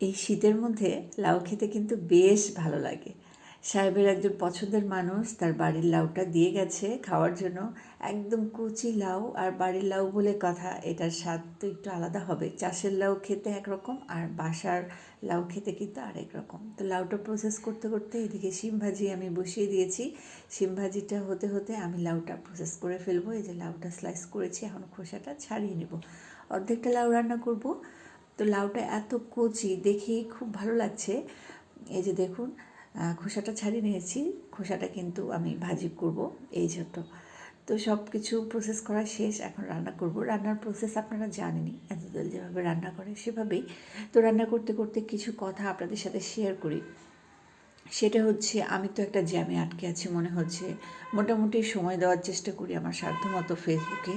এই শীতের মধ্যে লাউ খেতে কিন্তু বেশ ভালো লাগে। সাহেবের একজন পছন্দের মানুষ তার বাড়ির লাউটা দিয়ে গেছে খাওয়ার জন্য। একদম কচি লাউ আর বাড়ির লাউ বলে কথা, এটার স্বাদ তো একটু আলাদা হবে। চাষের লাউ খেতে একরকম আর বাসার লাউ খেতে কিন্তু আরেক রকম। তো লাউটা প্রসেস করতে করতে এদিকে শিম ভাজি আমি বসিয়ে দিয়েছি। শিম ভাজিটা হতে হতে আমি লাউটা প্রসেস করে ফেলবো। এই যে লাউটা স্লাইস করেছি, এখন খোসাটা ছাড়িয়ে নেব। অর্ধেকটা লাউ রান্না করব। তো লাউটা এত কচি, দেখেই খুব ভালো লাগছে। এই যে দেখুন, খোসাটা ছাড়িয়ে নিয়েছি। খোসাটা কিন্তু আমি ভাজি করব এই ছোট। তো সব কিছু প্রসেস করা শেষ, এখন রান্না করব। রান্নার প্রসেস আপনারা জানেনই, এতদল যেভাবে রান্না করে সেভাবেই। তো রান্না করতে করতে কিছু কথা আপনাদের সাথে শেয়ার করি। সেটা হচ্ছে, আমি তো একটা জ্যামে আটকে আছি মনে হচ্ছে। মোটামুটি সময় দেওয়ার চেষ্টা করি আমার সাধ্যমতো ফেসবুকে,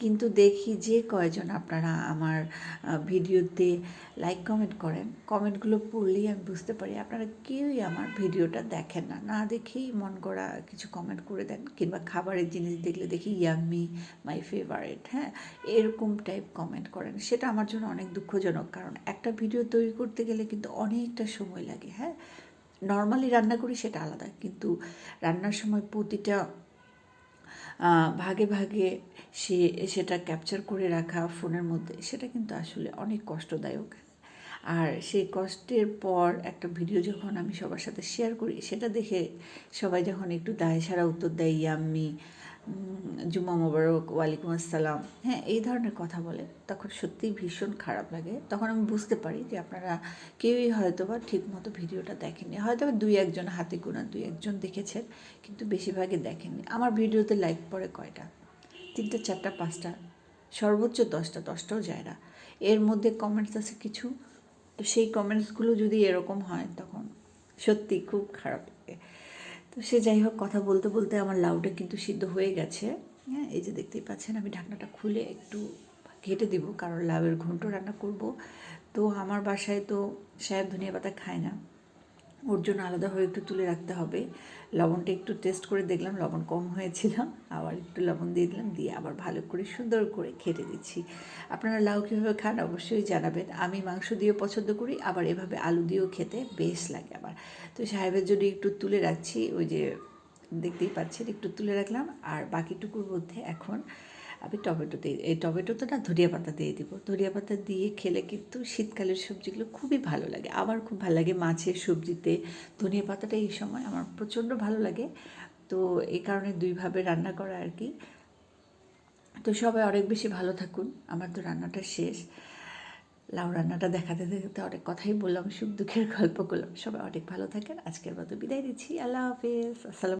কিন্তু দেখি যে কয়জন আপনারা আমার ভিডিওতে লাইক কমেন্ট করেন, কমেন্টগুলো পড়লেই আমি বুঝতে পারি আপনারা কেউই আমার ভিডিওটা দেখেন না। না দেখেই মন গড়া কিছু কমেন্ট করে দেন, কিংবা খাবারের জিনিস দেখলে দেখি ইয়াম্মি, মাই ফেভারিট, হ্যাঁ, এরকম টাইপ কমেন্ট করেন। সেটা আমার জন্য অনেক দুঃখজনক, কারণ একটা ভিডিও তৈরি করতে গেলে কিন্তু অনেকটা সময় লাগে। হ্যাঁ, নর্মালি রান্না করি সেটা আলাদা, কিন্তু রান্নার সময় প্রতিটা ভাগে ভাগে সেটা ক্যাপচার করে রাখা ফোনের মধ্যে, সেটা কিন্তু আসলে অনেক কষ্টদায়ক। আর সেই কষ্টের পর একটা ভিডিও যখন আমি সবার সাথে শেয়ার করি, সেটা দেখে সবাই যখন একটু দায় সারা উত্তর দেয়, ইয়াম্মি, জুম্মা মোবারক, ওয়ালাইকুম আসসালাম, হ্যাঁ, এই ধরনের কথা বলে, তখন সত্যিই ভীষণ খারাপ লাগে। তখন আমি বুঝতে পারি যে আপনারা কেউই হয়তো বা ঠিকমতো ভিডিওটা দেখেননি। হয়তো বা দুই একজন, হাতে গোনা দুই একজন দেখেছেন, কিন্তু বেশিরভাগই দেখেননি। আমার ভিডিওতে লাইক পড়ে কয়টা? 3টা 4টা 5টা, সর্বোচ্চ 10টাও যায় না। এর মধ্যে কমেন্টস আছে কিছু। তো সেই কমেন্টসগুলো যদি এরকম হয়, তখন সত্যি খুব খারাপ লাগে। তো সে যাই হোক, কথা বলতে বলতে আমার লাউটা কিন্তু সিদ্ধ হয়ে গেছে। হ্যাঁ, এই যে দেখতেই পাচ্ছেন, আমি ঢাকনাটা খুলে একটু ঘেটে দিব, কারণ লাউয়ের ঘন্ট রান্না করব। তো আমার বাসায় তো সাহেব ধনিয়া পাতা খায় না, ওর জন্য আলাদাভাবে একটু তুলে রাখতে হবে। লবণটা একটু টেস্ট করে দেখলাম লবণ কম হয়েছিল, আবার একটু লবণ দিয়ে দিলাম, দিয়ে আবার ভালো করে সুন্দর করে খেটে দিচ্ছি। আপনারা লাউ কীভাবে খান অবশ্যই জানাবেন। আমি মাংস দিয়েও পছন্দ করি, আবার এভাবে আলু দিয়েও খেতে বেশ লাগে আমার। তো সাহেবের জন্য একটু তুলে রাখছি, ওই যে দেখতেই পাচ্ছেন একটু তুলে রাখলাম। আর বাকিটুকুর মধ্যে এখন আমি টমেটো দিয়ে, এই টমেটোটা না, ধনিয়া পাতা দিয়ে দিব। ধনিয়া পাতা দিয়ে খেলে কিন্তু শীতকালের সবজিগুলো খুবই ভালো লাগে। আমার খুব ভালো লাগে মাছের সবজিতে ধনিয়া পাতাটা, এই সময় আমার প্রচণ্ড ভালো লাগে। তো এই কারণে দুইভাবে রান্না করা আর কি। তো সবাই অনেক বেশি ভালো থাকুন। আমার তো রান্নাটা শেষ। লাউ রান্নাটা দেখাতে দেখাতে অনেক কথাই বললাম, সুখ দুঃখের গল্প করলাম। সবাই অনেক ভালো থাকেন। আজকের মতো বিদায় দিচ্ছি। আল্লাহ হাফেজ। আসসালাম।